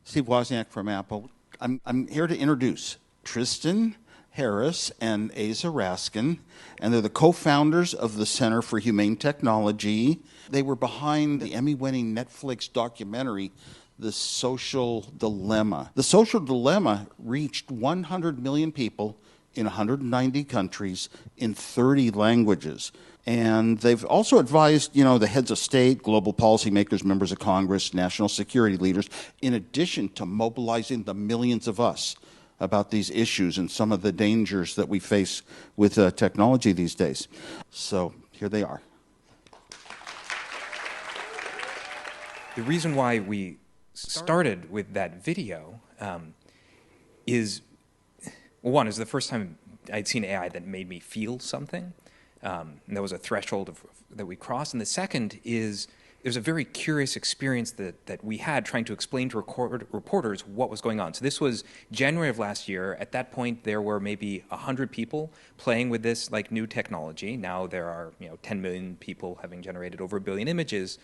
Steve Wozniak from Apple. I'm here to introduce Tristan Harris and Asa Raskin, and they're the co-founders of the Center for Humane Technology. They were behind the Emmy-winning Netflix documentary, The Social Dilemma. The Social Dilemma reached 100 million people in 190 countries in 30 languages. And they've also advised, the heads of state, global policymakers, members of Congress, national security leaders, in addition to mobilizing the millions of us about these issues and some of the dangers that we face with technology these days. So here they are. The reason why we started with that video is, well, one, is the first time I'd seen AI that made me feel something. And there was a threshold that we crossed. And the second is, it was a very curious experience that we had trying to explain to reporters what was going on. So this was January of last year. At that point, there were maybe 100 people playing with this new technology. Now there are 10 million people having generated over 1 billion images,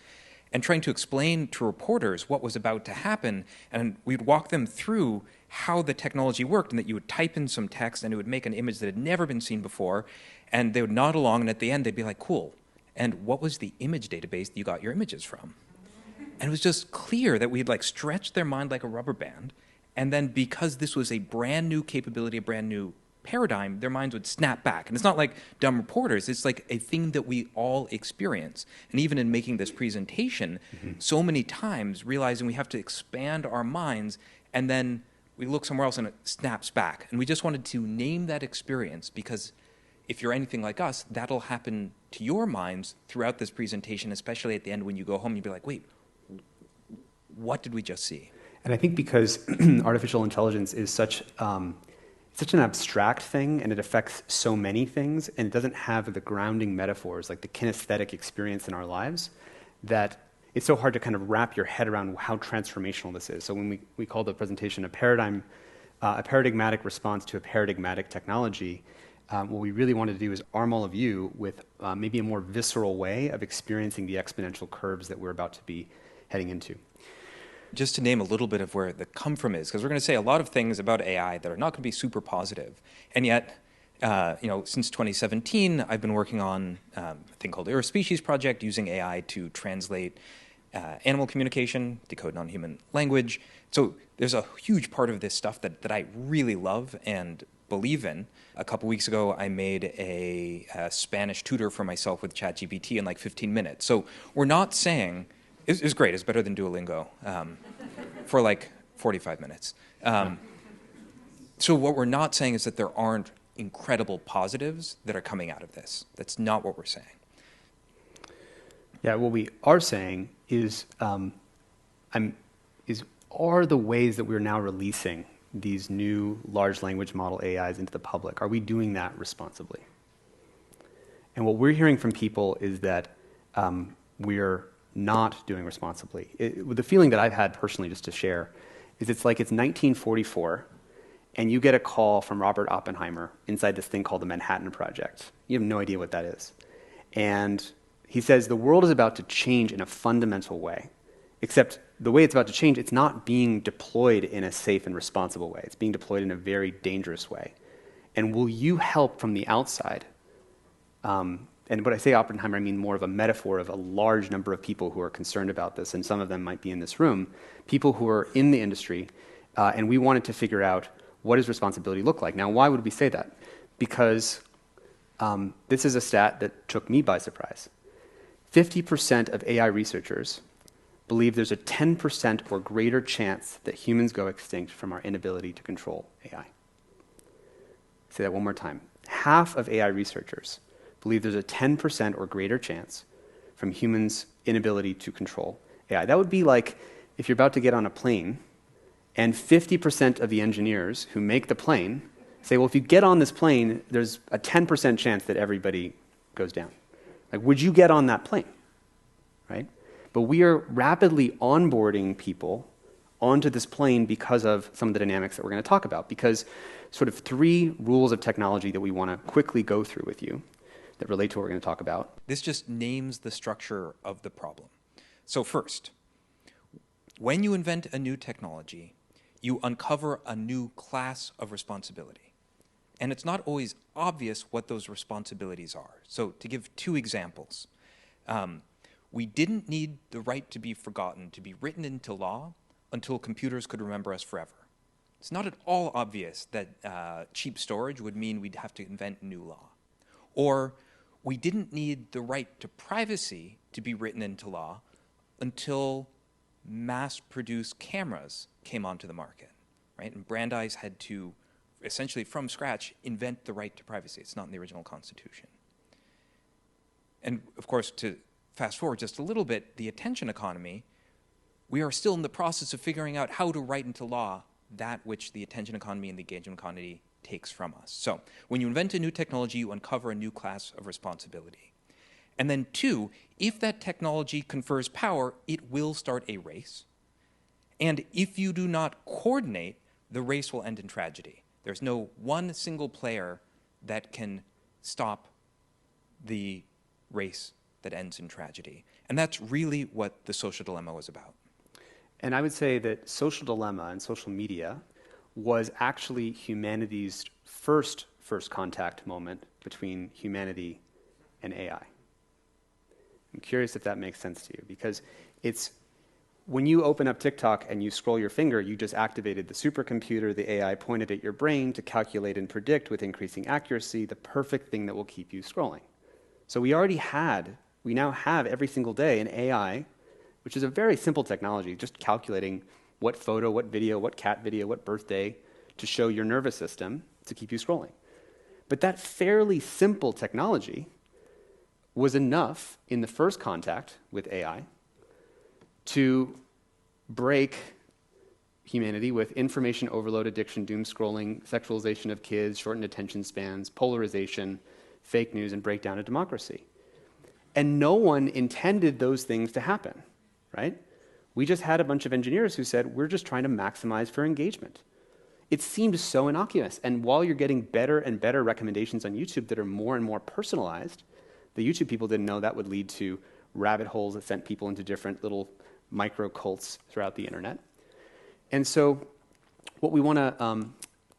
and trying to explain to reporters what was about to happen. And we'd walk them through how the technology worked, and that you would type in some text and it would make an image that had never been seen before. And they would nod along, and at the end they'd be like, cool. And what was the image database that you got your images from? And it was just clear that we had stretched their mind like a rubber band. And then because this was a brand new capability, a brand new paradigm, their minds would snap back. And it's not like dumb reporters, it's like a thing that we all experience. And even in making this presentation, so many times realizing we have to expand our minds, and then we look somewhere else and it snaps back. And we just wanted to name that experience, because if you're anything like us, that'll happen to your minds throughout this presentation, especially at the end when you go home, you'll be like, wait, what did we just see? And I think because artificial intelligence is such an abstract thing, and it affects so many things, and it doesn't have the grounding metaphors, like the kinesthetic experience in our lives, that it's so hard to kind of wrap your head around how transformational this is. So when we call the presentation a paradigmatic response to a paradigmatic technology, what we really wanted to do is arm all of you with maybe a more visceral way of experiencing the exponential curves that we're about to be heading into. Just to name a little bit of where the come from is, because we're going to say a lot of things about AI that are not going to be super positive. And yet, since 2017, I've been working on a thing called the Eurospecies Project, using AI to translate animal communication, decode non-human language. So there's a huge part of this stuff that I really love and believe in. A couple weeks ago, I made a Spanish tutor for myself with ChatGPT in 15 minutes. So we're not saying, it's great, it's better than Duolingo for 45 minutes. So what we're not saying is that there aren't incredible positives that are coming out of this. That's not what we're saying. Yeah, what we are saying is, are the ways that we're now releasing these new large language model AIs into the public, are we doing that responsibly? And what we're hearing from people is that we're not doing responsibly. The feeling that I've had personally, just to share, is it's 1944, and you get a call from Robert Oppenheimer inside this thing called the Manhattan Project. You have no idea what that is. And he says, the world is about to change in a fundamental way, except the way it's about to change, it's not being deployed in a safe and responsible way. It's being deployed in a very dangerous way. And will you help from the outside? And when I say Oppenheimer, I mean more of a metaphor of a large number of people who are concerned about this, and some of them might be in this room, people who are in the industry, and we wanted to figure out, what does responsibility look like? Now, why would we say that? Because this is a stat that took me by surprise. 50% of AI researchers believe there's a 10% or greater chance that humans go extinct from our inability to control AI. Say that one more time. Half of AI researchers believe there's a 10% or greater chance from humans' inability to control AI. That would be like if you're about to get on a plane and 50% of the engineers who make the plane say, well, if you get on this plane, there's a 10% chance that everybody goes down. Would you get on that plane, right? But we are rapidly onboarding people onto this plane because of some of the dynamics that we're going to talk about, because sort of 3 rules of technology that we want to quickly go through with you that relate to what we're going to talk about. This just names the structure of the problem. So first, when you invent a new technology, you uncover a new class of responsibility. And it's not always obvious what those responsibilities are. So to give two examples, we didn't need the right to be forgotten to be written into law until computers could remember us forever. It's not at all obvious that cheap storage would mean we'd have to invent new law. Or we didn't need the right to privacy to be written into law until mass-produced cameras came onto the market, right? And Brandeis had to, essentially from scratch, invent the right to privacy. It's not in the original Constitution. And of course, to fast forward just a little bit, the attention economy, we are still in the process of figuring out how to write into law that which the attention economy and the engagement economy takes from us. So when you invent a new technology, you uncover a new class of responsibility. And then two, if that technology confers power, it will start a race. And if you do not coordinate, the race will end in tragedy. There's no one single player that can stop the race that ends in tragedy. And that's really what the social dilemma was about. And I would say that social dilemma and social media was actually humanity's first contact moment between humanity and AI. I'm curious if that makes sense to you, because it's when you open up TikTok and you scroll your finger, you just activated the supercomputer, the AI pointed at your brain to calculate and predict with increasing accuracy the perfect thing that will keep you scrolling. So we now have every single day an AI, which is a very simple technology, just calculating what photo, what video, what cat video, what birthday to show your nervous system to keep you scrolling. But that fairly simple technology was enough in the first contact with AI to break humanity with information overload, addiction, doom scrolling, sexualization of kids, shortened attention spans, polarization, fake news, and breakdown of democracy. And no one intended those things to happen, right? We just had a bunch of engineers who said, we're just trying to maximize for engagement. It seemed so innocuous. And while you're getting better and better recommendations on YouTube that are more and more personalized, the YouTube people didn't know that would lead to rabbit holes that sent people into different little micro cults throughout the internet. And so what we want to,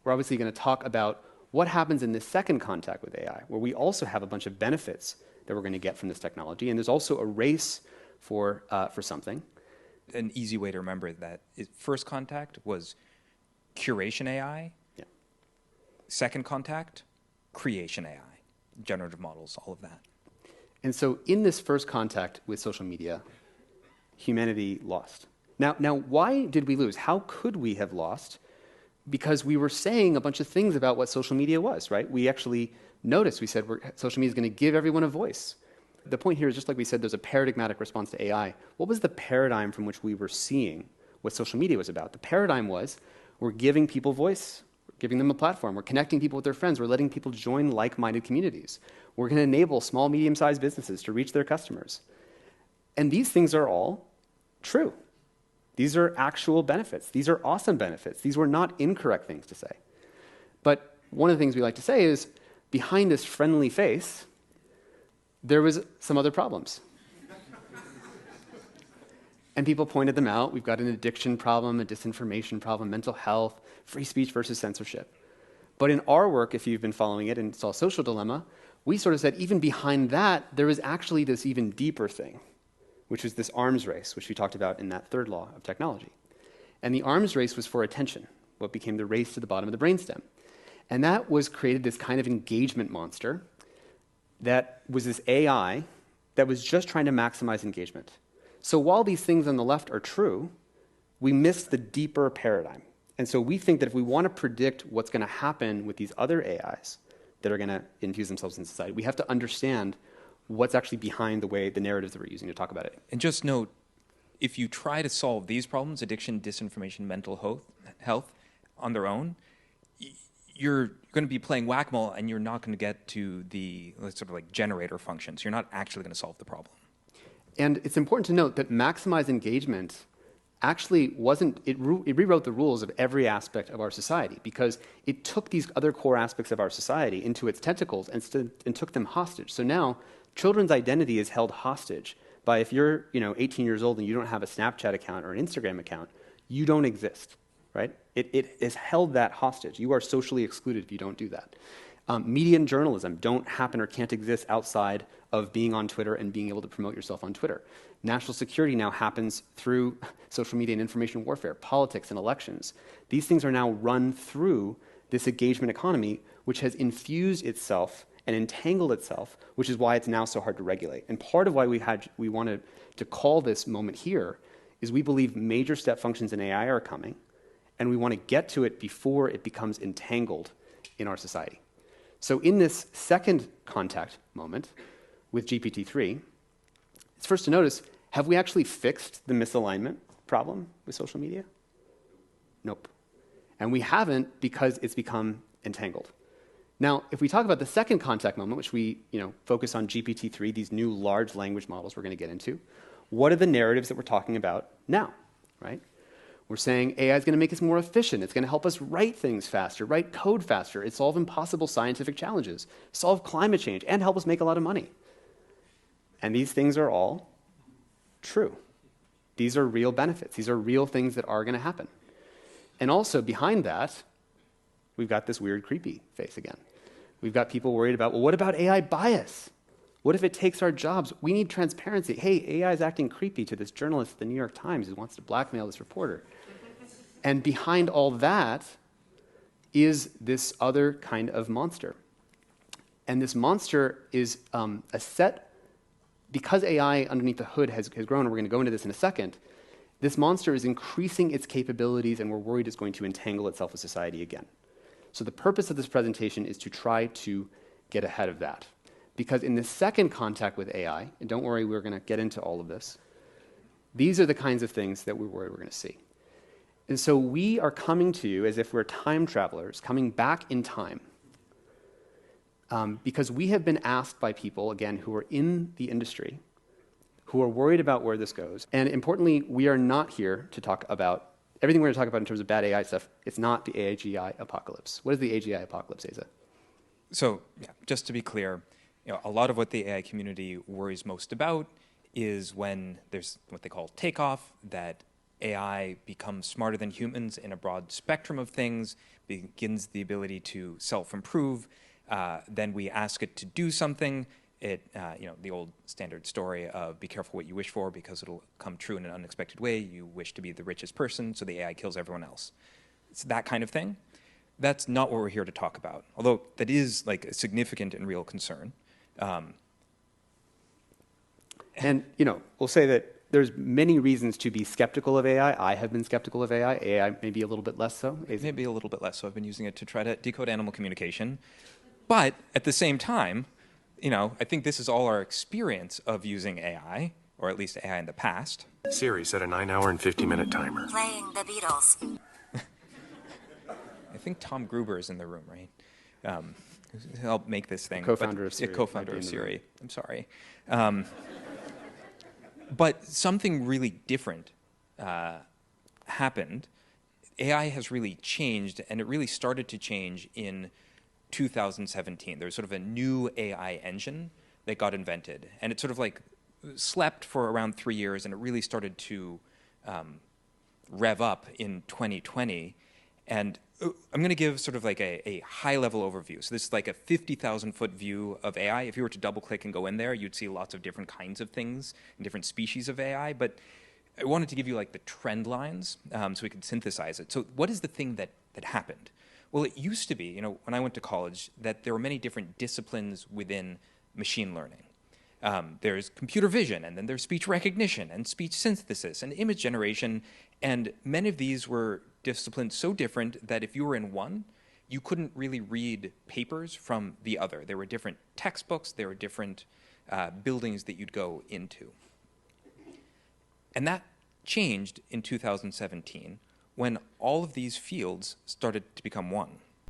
we're obviously going to talk about what happens in this second contact with AI, where we also have a bunch of benefits that we're going to get from this technology. And there's also a race for something. An easy way to remember that is first contact was curation AI. Yeah. Second contact, creation AI, generative models, all of that. And so in this first contact with social media, humanity lost. Now, why did we lose? How could we have lost? Because we were saying a bunch of things about what social media was, right? We actually noticed, we said social media is going to give everyone a voice. The point here is, just like we said, there's a paradigmatic response to AI. What was the paradigm from which we were seeing what social media was about? The paradigm was, we're giving people voice, we're giving them a platform, we're connecting people with their friends, we're letting people join like-minded communities. We're going to enable small, medium-sized businesses to reach their customers. And these things are all true. These are actual benefits. These are awesome benefits. These were not incorrect things to say. But one of the things we like to say is, behind this friendly face, there was some other problems. And people pointed them out. We've got an addiction problem, a disinformation problem, mental health, free speech versus censorship. But in our work, if you've been following it and saw Social Dilemma, we sort of said even behind that, there was actually this even deeper thing, which was this arms race, which we talked about in that third law of technology. And the arms race was for attention, what became the race to the bottom of the brainstem. And that was created this kind of engagement monster that was this AI that was just trying to maximize engagement. So while these things on the left are true, we missed the deeper paradigm. And so we think that if we want to predict what's going to happen with these other AIs that are going to infuse themselves in society, we have to understand what's actually behind the narratives that we're using to talk about it. And just note, if you try to solve these problems, addiction, disinformation, mental health, on their own, you're going to be playing whack-a-mole and you're not going to get to the sort of like generator functions. You're not actually going to solve the problem. And it's important to note that maximize engagement actually wasn't, it rewrote the rules of every aspect of our society, because it took these other core aspects of our society into its tentacles and took them hostage. So now children's identity is held hostage by if you're 18 years old and you don't have a Snapchat account or an Instagram account, you don't exist, right? It has held that hostage. You are socially excluded if you don't do that. Media and journalism don't happen or can't exist outside of being on Twitter and being able to promote yourself on Twitter. National security now happens through social media and information warfare, politics and elections. These things are now run through this engagement economy, which has infused itself and entangled itself, which is why it's now so hard to regulate. And part of why we wanted to call this moment here is we believe major step functions in AI are coming, and we want to get to it before it becomes entangled in our society. So in this second contact moment with GPT-3, it's first to notice, have we actually fixed the misalignment problem with social media? Nope. And we haven't because it's become entangled. Now, if we talk about the second contact moment, which we focus on GPT-3, these new large language models we're going to get into, what are the narratives that we're talking about now, right? We're saying AI is going to make us more efficient. It's going to help us write things faster, write code faster, it solve impossible scientific challenges, solve climate change, and help us make a lot of money. And these things are all true. These are real benefits. These are real things that are going to happen. And also behind that, we've got this weird, creepy face again. We've got people worried about, well, what about AI bias? What if it takes our jobs? We need transparency. Hey, AI is acting creepy to this journalist at the New York Times who wants to blackmail this reporter. And behind all that is this other kind of monster. And this monster is a set, because AI underneath the hood has grown, and we're going to go into this in a second, this monster is increasing its capabilities, and we're worried it's going to entangle itself with society again. So the purpose of this presentation is to try to get ahead of that. Because in the second contact with AI, and don't worry, we're going to get into all of this, these are the kinds of things that we're worried we're going to see. And so we are coming to you as if we're time travelers, coming back in time, because we have been asked by people, again, who are in the industry, who are worried about where this goes. And importantly, we are not here to talk about everything we're going to talk about in terms of bad AI stuff. It's not the AGI apocalypse. What is the AGI apocalypse, Asa? So, just to be clear, a lot of what the AI community worries most about is when there's what they call takeoff, that AI becomes smarter than humans in a broad spectrum of things, begins the ability to self-improve, then we ask it to do something. The old standard story of be careful what you wish for because it'll come true in an unexpected way. You wish to be the richest person, so the AI kills everyone else. It's that kind of thing. That's not what we're here to talk about, although that is like a significant and real concern. And we'll say that there's many reasons to be skeptical of AI. I have been skeptical of AI. AI maybe a little bit less so. Maybe a little bit less so. I've been using it to try to decode animal communication. But at the same time, I think this is all our experience of using AI, or at least AI in the past. Siri set a 9-hour and 50-minute timer. Playing the Beatles. I think Tom Gruber is in the room, right? Help make this thing. Co-founder of Siri. Co-founder of Siri. I'm sorry. But something really different happened. AI has really changed, and it really started to change in 2017. There was sort of a new AI engine that got invented, and it sort of like slept for around 3 years, and it really started to rev up in 2020. And I'm going to give sort of like a high-level overview. So this is like a 50,000-foot view of AI. If you were to double-click and go in there, you'd see lots of different kinds of things and different species of AI. But I wanted to give you like the trend lines so we could synthesize it. So what is the thing that happened? Well, it used to be, when I went to college, that there were many different disciplines within machine learning. There's computer vision, and then there's speech recognition, and speech synthesis, and image generation. And many of these were disciplines so different that if you were in one, you couldn't really read papers from the other. There were different textbooks, there were different buildings that you'd go into. And that changed in 2017 when all of these fields started to become one.